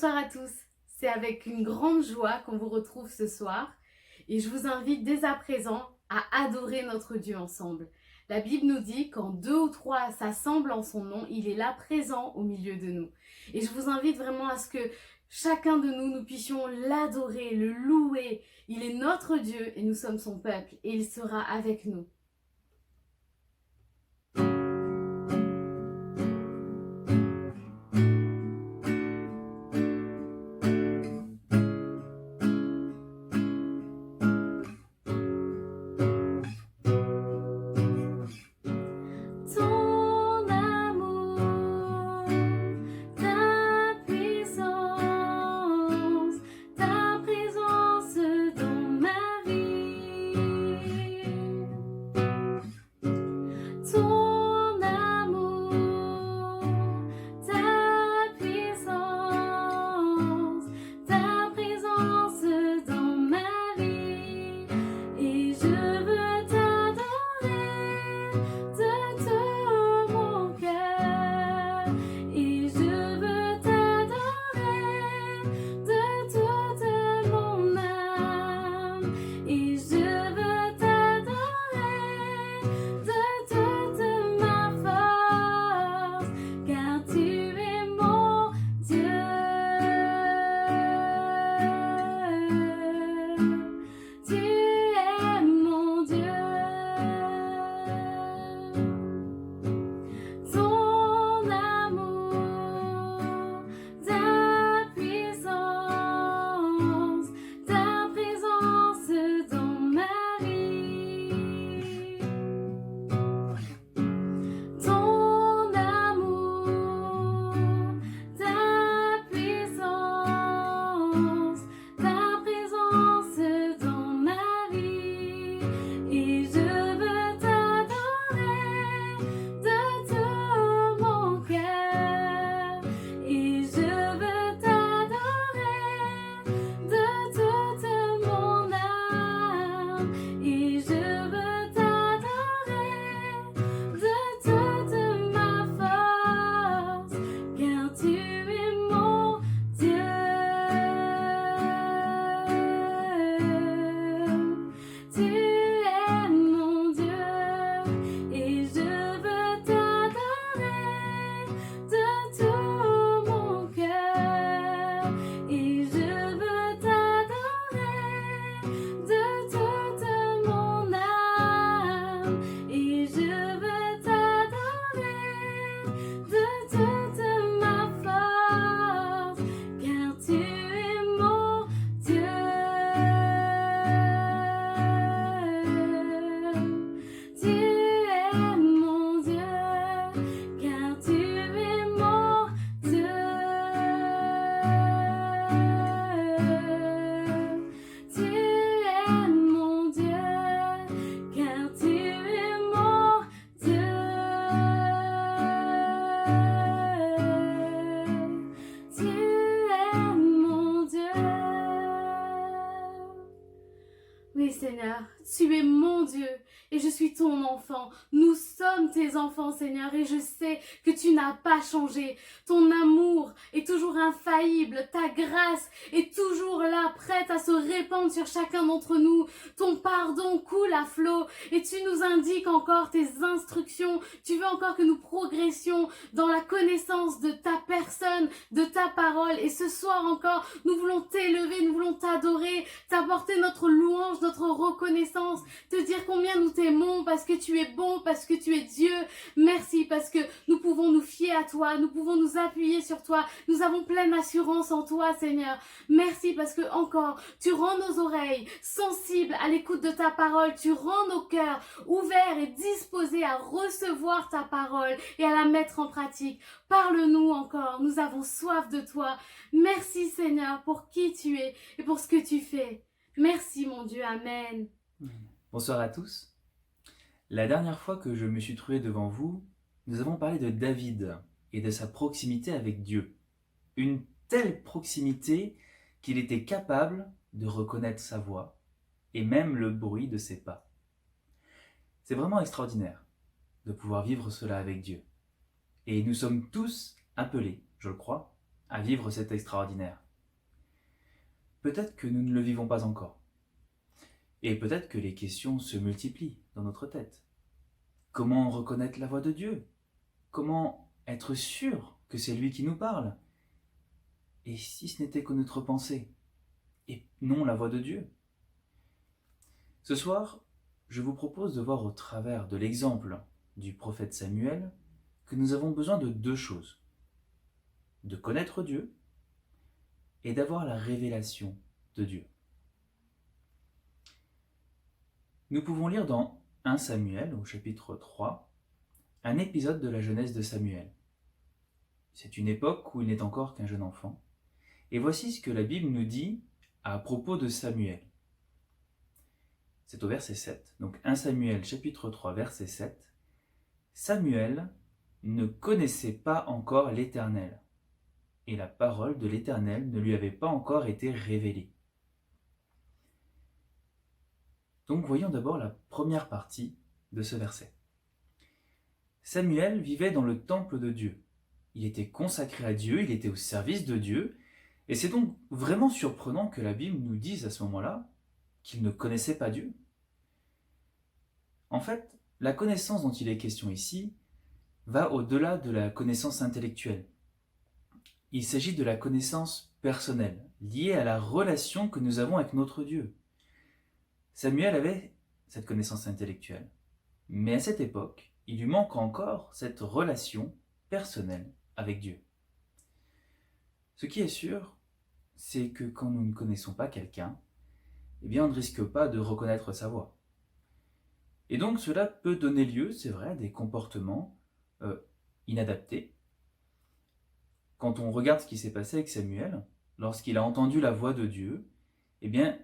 Bonsoir à tous, c'est avec une grande joie qu'on vous retrouve ce soir et je vous invite dès à présent à adorer notre Dieu ensemble. La Bible nous dit quand 2 ou 3 s'assemblent en son nom, il est là présent au milieu de nous. Et je vous invite vraiment à ce que chacun de nous, nous puissions l'adorer, le louer. Il est notre Dieu et nous sommes son peuple et il sera avec nous. Oui Seigneur, tu es mon Dieu et je suis ton enfant. Nous sommes tes enfants Seigneur et je sais que tu n'as pas changé. Ton amour est toujours infaillible, ta grâce est toujours là, prête à se répandre sur chacun d'entre nous. Ton pardon coule à flot et tu nous indiques encore tes instructions. Tu veux encore que nous progressions dans la connaissance de ta personne, de ta parole. Et ce soir encore, nous voulons t'élever, nous voulons t'adorer, t'apporter notre louange, notre reconnaissance, te dire combien nous t'aimons parce que tu es bon, parce que tu es Dieu. Merci parce que nous pouvons nous fier à toi, nous pouvons nous appuyer sur toi. Nous avons pleine assurance en toi, Seigneur. Merci parce que encore, tu rends nos oreilles sensibles à l'écoute de ta parole. Tu rends nos cœurs ouverts et disposés à recevoir ta parole et à la mettre en pratique. Parle-nous encore, nous avons soif de toi. Merci, Seigneur, pour qui tu es et pour ce que tu fais. Merci mon Dieu, Amen. Bonsoir à tous. La dernière fois que je me suis trouvé devant vous, nous avons parlé de David et de sa proximité avec Dieu. Une telle proximité qu'il était capable de reconnaître sa voix et même le bruit de ses pas. C'est vraiment extraordinaire de pouvoir vivre cela avec Dieu. Et nous sommes tous appelés, je le crois, à vivre cet extraordinaire. Peut-être que nous ne le vivons pas encore. Et peut-être que les questions se multiplient dans notre tête. Comment reconnaître la voix de Dieu? Comment être sûr que c'est lui qui nous parle? Et si ce n'était que notre pensée, et non la voix de Dieu? Ce soir, je vous propose de voir au travers de l'exemple du prophète Samuel que nous avons besoin de deux choses. De connaître Dieu et d'avoir la révélation de Dieu. Nous pouvons lire dans 1 Samuel, au chapitre 3, un épisode de la jeunesse de Samuel. C'est une époque où il n'est encore qu'un jeune enfant. Et voici ce que la Bible nous dit à propos de Samuel. C'est au verset 7. Donc 1 Samuel, chapitre 3, verset 7. Samuel ne connaissait pas encore l'Éternel, et la parole de l'Éternel ne lui avait pas encore été révélée. Donc voyons d'abord la première partie de ce verset. Samuel vivait dans le temple de Dieu. Il était consacré à Dieu, il était au service de Dieu, et c'est donc vraiment surprenant que la Bible nous dise à ce moment-là qu'il ne connaissait pas Dieu. En fait, la connaissance dont il est question ici va au-delà de la connaissance intellectuelle. Il s'agit de la connaissance personnelle, liée à la relation que nous avons avec notre Dieu. Samuel avait cette connaissance intellectuelle, mais à cette époque, il lui manque encore cette relation personnelle avec Dieu. Ce qui est sûr, c'est que quand nous ne connaissons pas quelqu'un, eh bien on ne risque pas de reconnaître sa voix. Et donc cela peut donner lieu, c'est vrai, à des comportements inadaptés. Quand on regarde ce qui s'est passé avec Samuel, lorsqu'il a entendu la voix de Dieu, eh bien,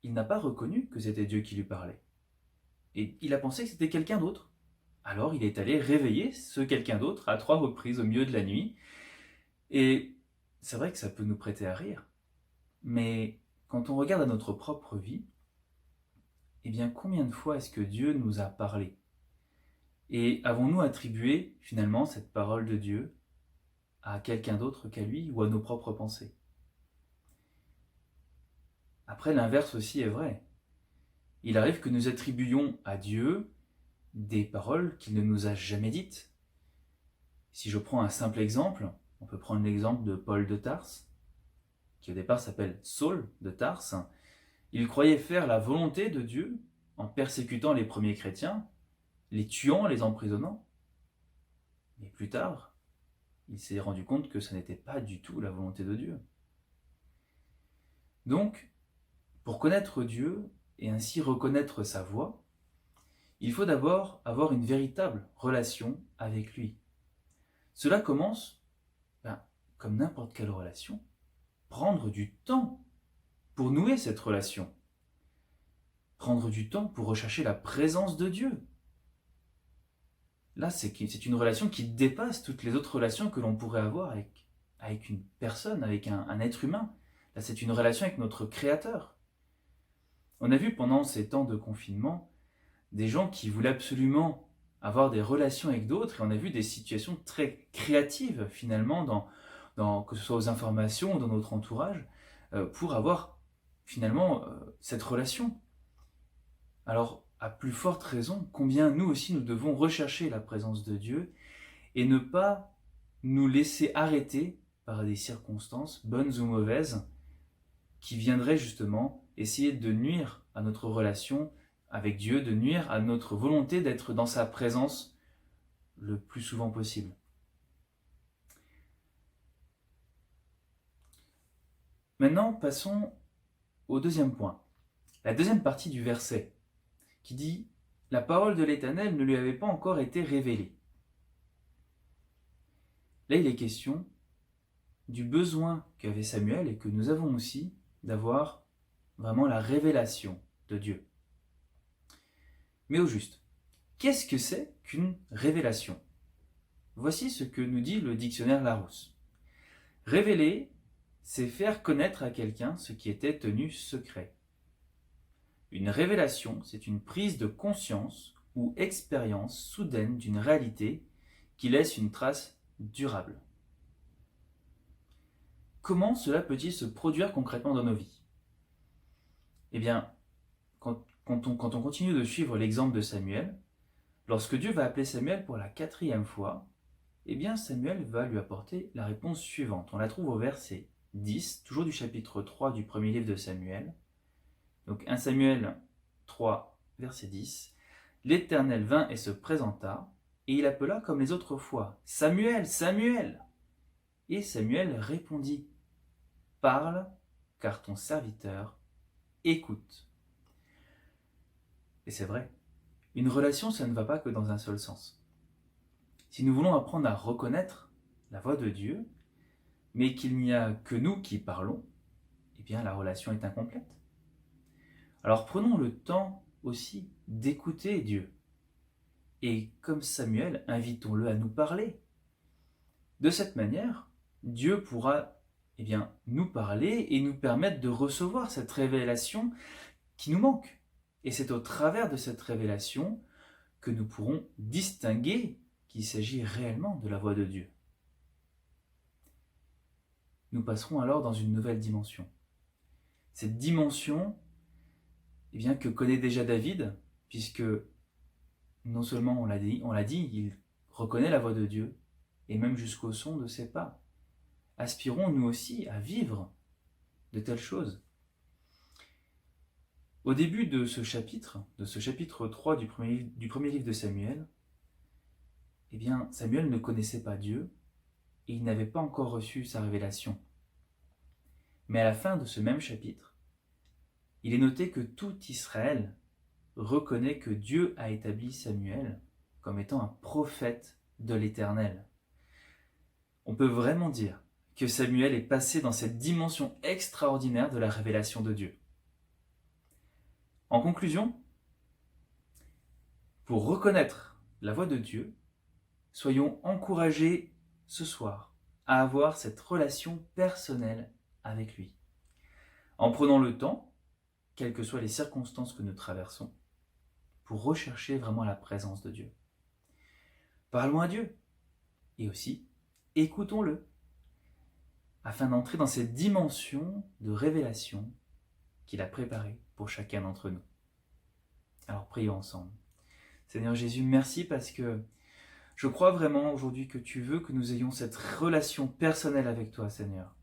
il n'a pas reconnu que c'était Dieu qui lui parlait. Et il a pensé que c'était quelqu'un d'autre. Alors il est allé réveiller ce quelqu'un d'autre à 3 reprises au milieu de la nuit. Et c'est vrai que ça peut nous prêter à rire. Mais quand on regarde à notre propre vie, eh bien, combien de fois est-ce que Dieu nous a parlé? Et avons-nous attribué finalement cette parole de Dieu à quelqu'un d'autre qu'à lui ou à nos propres pensées? Après, l'inverse aussi est vrai. Il arrive que nous attribuions à Dieu des paroles qu'il ne nous a jamais dites. Si je prends un simple exemple, on peut prendre l'exemple de Paul de Tarse, qui au départ s'appelle Saul de Tarse. Il croyait faire la volonté de Dieu en persécutant les premiers chrétiens, les tuant, les emprisonnant. Mais plus tard, il s'est rendu compte que ce n'était pas du tout la volonté de Dieu. Donc, pour connaître Dieu et ainsi reconnaître sa voix, il faut d'abord avoir une véritable relation avec lui. Cela commence, comme n'importe quelle relation, prendre du temps pour nouer cette relation. Prendre du temps pour rechercher la présence de Dieu. Là, c'est une relation qui dépasse toutes les autres relations que l'on pourrait avoir avec une personne, avec un être humain. Là, c'est une relation avec notre Créateur. On a vu pendant ces temps de confinement des gens qui voulaient absolument avoir des relations avec d'autres, et on a vu des situations très créatives finalement, que ce soit aux informations ou dans notre entourage, pour avoir finalement cette relation. Alors, à plus forte raison, combien nous aussi nous devons rechercher la présence de Dieu et ne pas nous laisser arrêter par des circonstances, bonnes ou mauvaises, qui viendraient justement essayer de nuire à notre relation avec Dieu, de nuire à notre volonté d'être dans sa présence le plus souvent possible. Maintenant, passons au deuxième point, la deuxième partie du verset, qui dit « La parole de l'Éternel ne lui avait pas encore été révélée ». Là, il est question du besoin qu'avait Samuel et que nous avons aussi d'avoir vraiment la révélation de Dieu. Mais au juste, qu'est-ce que c'est qu'une révélation? Voici ce que nous dit le dictionnaire Larousse. Révéler, c'est faire connaître à quelqu'un ce qui était tenu secret. Une révélation, c'est une prise de conscience ou expérience soudaine d'une réalité qui laisse une trace durable. comment cela peut-il se produire concrètement dans nos vies? Eh bien, quand on continue de suivre l'exemple de Samuel, lorsque Dieu va appeler Samuel pour la 4e fois, eh bien Samuel va lui apporter la réponse suivante. On la trouve au verset 10, toujours du chapitre 3 du premier livre de Samuel. Donc 1 Samuel 3, verset 10. L'Éternel vint et se présenta, et il appela comme les autres fois, « Samuel, Samuel !» Et Samuel répondit, « Parle, car ton serviteur écoute. » Et c'est vrai, une relation, ça ne va pas que dans un seul sens. Si nous voulons apprendre à reconnaître la voix de Dieu, mais qu'il n'y a que nous qui parlons, eh bien la relation est incomplète. Alors prenons le temps aussi d'écouter Dieu. Et comme Samuel, invitons-le à nous parler. De cette manière, Dieu pourra nous parler et nous permettre de recevoir cette révélation qui nous manque. Et c'est au travers de cette révélation que nous pourrons distinguer qu'il s'agit réellement de la voix de Dieu. Nous passerons alors dans une nouvelle dimension. Cette dimension que connaît déjà David, puisque non seulement on l'a dit, il reconnaît la voix de Dieu, et même jusqu'au son de ses pas. Aspirons nous aussi à vivre de telles choses. Au début de ce chapitre 3 du premier livre de Samuel, Samuel ne connaissait pas Dieu et il n'avait pas encore reçu sa révélation. Mais à la fin de ce même chapitre, il est noté que tout Israël reconnaît que Dieu a établi Samuel comme étant un prophète de l'Éternel. On peut vraiment dire que Samuel est passé dans cette dimension extraordinaire de la révélation de Dieu. En conclusion, pour reconnaître la voix de Dieu, soyons encouragés ce soir à avoir cette relation personnelle avec lui. En prenant le temps, quelles que soient les circonstances que nous traversons, pour rechercher vraiment la présence de Dieu. Parlons à Dieu et aussi écoutons-le afin d'entrer dans cette dimension de révélation qu'il a préparée pour chacun d'entre nous. Alors prions ensemble. Seigneur Jésus, merci parce que je crois vraiment aujourd'hui que tu veux que nous ayons cette relation personnelle avec toi, Seigneur.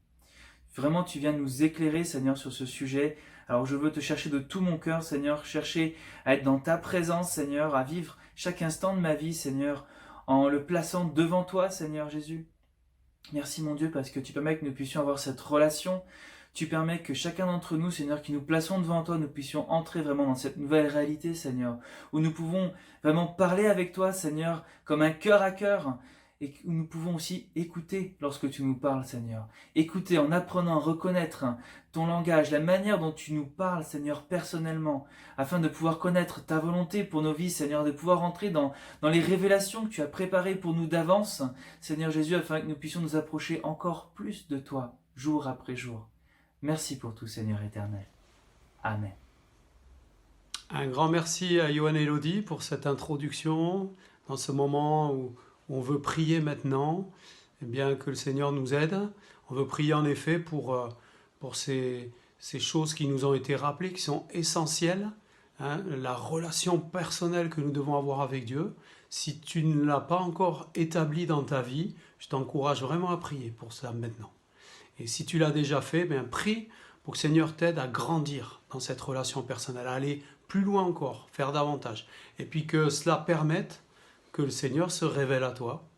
Vraiment, tu viens nous éclairer, Seigneur, sur ce sujet. Alors je veux te chercher de tout mon cœur, Seigneur, chercher à être dans ta présence, Seigneur, à vivre chaque instant de ma vie, Seigneur, en le plaçant devant toi, Seigneur Jésus. Merci mon Dieu parce que tu permets que nous puissions avoir cette relation. Tu permets que chacun d'entre nous, Seigneur, qui nous plaçons devant toi, nous puissions entrer vraiment dans cette nouvelle réalité, Seigneur, où nous pouvons vraiment parler avec toi, Seigneur, comme un cœur à cœur, et où nous pouvons aussi écouter lorsque tu nous parles, Seigneur. Écouter en apprenant à reconnaître ton langage, la manière dont tu nous parles, Seigneur, personnellement, afin de pouvoir connaître ta volonté pour nos vies, Seigneur, de pouvoir entrer dans les révélations que tu as préparées pour nous d'avance, Seigneur Jésus, afin que nous puissions nous approcher encore plus de toi, jour après jour. Merci pour tout, Seigneur éternel. Amen. Un grand merci à Johan et Elodie pour cette introduction, dans ce moment où on veut prier maintenant, eh bien que le Seigneur nous aide. On veut prier en effet pour ces choses qui nous ont été rappelées, qui sont essentielles, la relation personnelle que nous devons avoir avec Dieu. Si tu ne l'as pas encore établie dans ta vie, je t'encourage vraiment à prier pour ça maintenant. Et si tu l'as déjà fait, prie pour que le Seigneur t'aide à grandir dans cette relation personnelle, à aller plus loin encore, faire davantage. Et puis que cela permette que le Seigneur se révèle à toi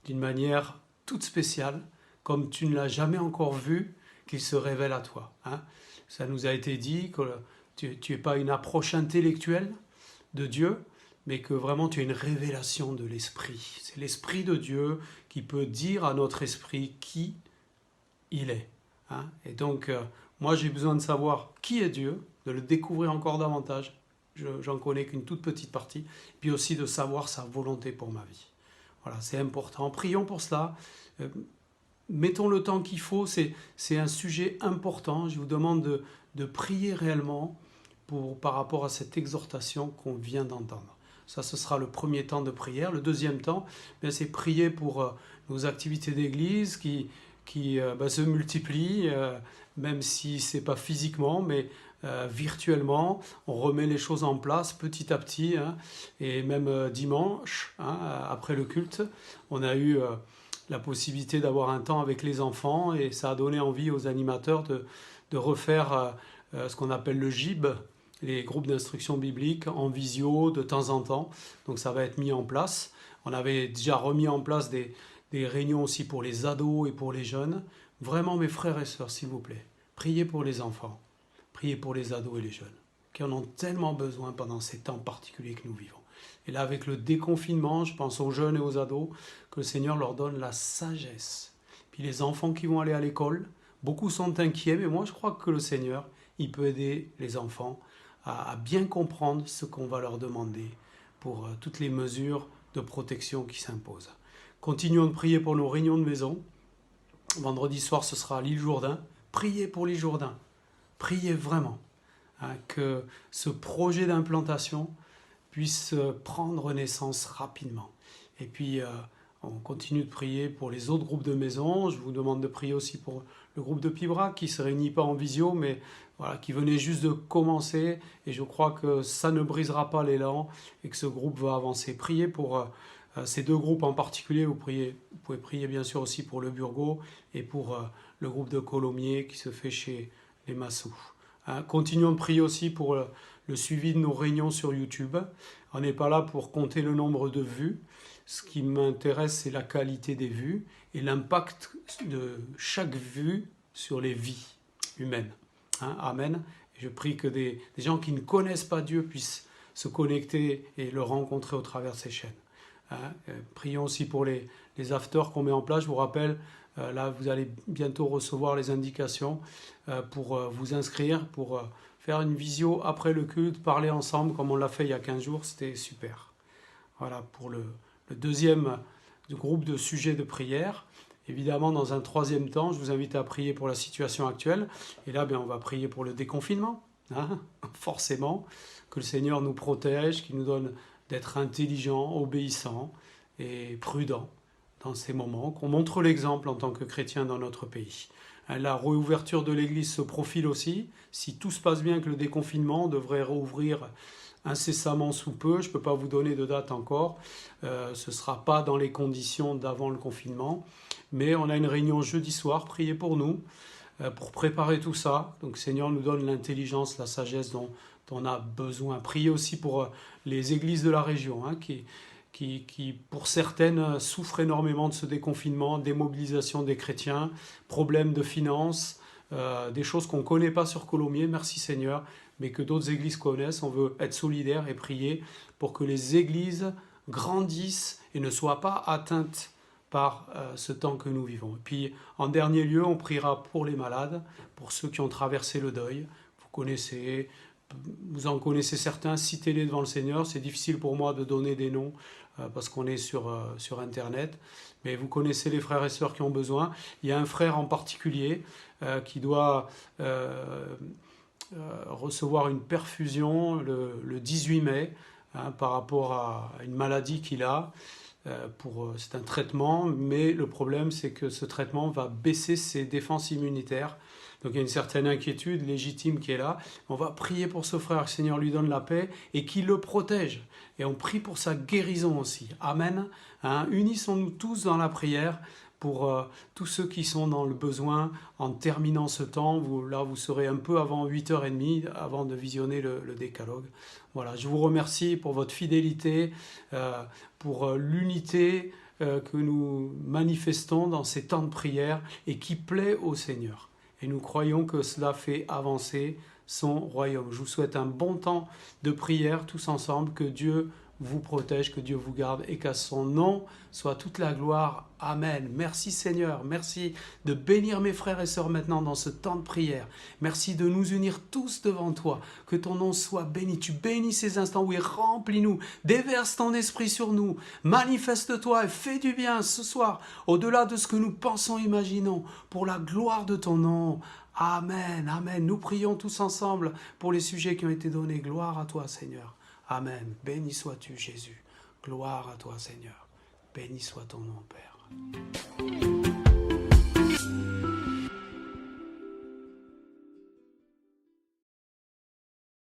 d'une manière toute spéciale, comme tu ne l'as jamais encore vu qu'il se révèle à toi. Ça nous a été dit que tu n'es pas une approche intellectuelle de Dieu, mais que vraiment tu as une révélation de l'Esprit. C'est l'Esprit de Dieu qui peut dire à notre esprit qui il est. Et donc, moi j'ai besoin de savoir qui est Dieu, de le découvrir encore davantage. J'en connais qu'une toute petite partie. Puis aussi de savoir sa volonté pour ma vie. Voilà, c'est important. Prions pour cela. Mettons le temps qu'il faut. C'est un sujet important. Je vous demande de prier réellement par rapport à cette exhortation qu'on vient d'entendre. Ça, ce sera le premier temps de prière. Le deuxième temps, c'est prier pour nos activités d'église qui se multiplient, même si ce n'est pas physiquement, mais virtuellement. On remet les choses en place petit à petit, hein, et même dimanche, hein, après le culte, on a eu la possibilité d'avoir un temps avec les enfants et ça a donné envie aux animateurs de refaire ce qu'on appelle le GIB, les groupes d'instruction biblique en visio de temps en temps. Donc ça va être mis en place. On avait déjà remis en place des réunions aussi pour les ados et pour les jeunes. Vraiment, mes frères et sœurs, s'il vous plaît, priez pour les enfants, priez pour les ados et les jeunes, qui en ont tellement besoin pendant ces temps particuliers que nous vivons. Et là, avec le déconfinement, je pense aux jeunes et aux ados, que le Seigneur leur donne la sagesse. Puis les enfants qui vont aller à l'école, beaucoup sont inquiets, mais moi je crois que le Seigneur, il peut aider les enfants à bien comprendre ce qu'on va leur demander pour toutes les mesures de protection qui s'imposent. Continuons de prier pour nos réunions de maison. Vendredi soir, ce sera à l'île Jourdain. Priez pour l'île Jourdain. Priez vraiment, hein, que ce projet d'implantation puisse prendre naissance rapidement. Et puis, on continue de prier pour les autres groupes de maison. Je vous demande de prier aussi pour le groupe de Pibrac qui ne se réunit pas en visio, mais voilà, qui venait juste de commencer. Et je crois que ça ne brisera pas l'élan et que ce groupe va avancer. Priez pour ces deux groupes en particulier. Vous pouvez prier bien sûr aussi pour le Burgo et pour le groupe de Colomiers qui se fait chez les Massous. Hein, continuons de prier aussi pour le suivi de nos réunions sur YouTube. On n'est pas là pour compter le nombre de vues. Ce qui m'intéresse, c'est la qualité des vues et l'impact de chaque vue sur les vies humaines. Hein, amen. Et je prie que des gens qui ne connaissent pas Dieu puissent se connecter et le rencontrer au travers de ces chaînes. Hein, prions aussi pour les afters qu'on met en place. Je vous rappelle, là, vous allez bientôt recevoir les indications pour vous inscrire, pour faire une visio après le culte, parler ensemble comme on l'a fait il y a 15 jours. C'était super. Voilà pour le deuxième groupe de sujets de prière. Évidemment, dans un troisième temps, je vous invite à prier pour la situation actuelle. Et là, on va prier pour le déconfinement. Hein, forcément, que le Seigneur nous protège, qu'il nous donne d'être intelligents, obéissants et prudents dans ces moments, qu'on montre l'exemple en tant que chrétiens dans notre pays. La réouverture de l'Église se profile aussi. Si tout se passe bien avec le déconfinement, on devrait rouvrir incessamment sous peu. Je ne peux pas vous donner de date encore. Ce ne sera pas dans les conditions d'avant le confinement. Mais on a une réunion jeudi soir. Priez pour nous, pour préparer tout ça. Donc, Seigneur nous donne l'intelligence, la sagesse dont on a besoin. Priez aussi pour les églises de la région, hein, qui, pour certaines, souffrent énormément de ce déconfinement, démobilisation des chrétiens, problèmes de finances, des choses qu'on ne connaît pas sur Colomiers. Merci Seigneur, mais que d'autres églises connaissent. On veut être solidaires et prier pour que les églises grandissent et ne soient pas atteintes par ce temps que nous vivons. Et puis, en dernier lieu, on priera pour les malades, pour ceux qui ont traversé le deuil. Vous en connaissez certains, citez-les devant le Seigneur. C'est difficile pour moi de donner des noms parce qu'on est sur Internet. Mais vous connaissez les frères et sœurs qui ont besoin. Il y a un frère en particulier qui doit recevoir une perfusion le 18 mai par rapport à une maladie qu'il a. C'est un traitement, mais le problème c'est que ce traitement va baisser ses défenses immunitaires. Donc il y a une certaine inquiétude légitime qui est là. On va prier pour ce frère, que le Seigneur lui donne la paix et qu'il le protège. Et on prie pour sa guérison aussi. Amen. Hein, unissons-nous tous dans la prière pour tous ceux qui sont dans le besoin en terminant ce temps. Vous serez un peu avant 8h30, avant de visionner le décalogue. Voilà, je vous remercie pour votre fidélité, pour l'unité que nous manifestons dans ces temps de prière et qui plaît au Seigneur. Et nous croyons que cela fait avancer son royaume. Je vous souhaite un bon temps de prière tous ensemble, que Dieu vous protège, que Dieu vous garde et qu'à son nom soit toute la gloire. Amen. Merci Seigneur. Merci de bénir mes frères et sœurs maintenant dans ce temps de prière. Merci de nous unir tous devant toi. Que ton nom soit béni. Tu bénis ces instants, oui, remplis-nous. Déverse ton esprit sur nous. Manifeste-toi et fais du bien ce soir, au-delà de ce que nous pensons, imaginons, pour la gloire de ton nom. Amen. Amen. Nous prions tous ensemble pour les sujets qui ont été donnés. Gloire à toi Seigneur. Amen. Béni sois-tu, Jésus. Gloire à toi, Seigneur. Béni soit ton nom, Père.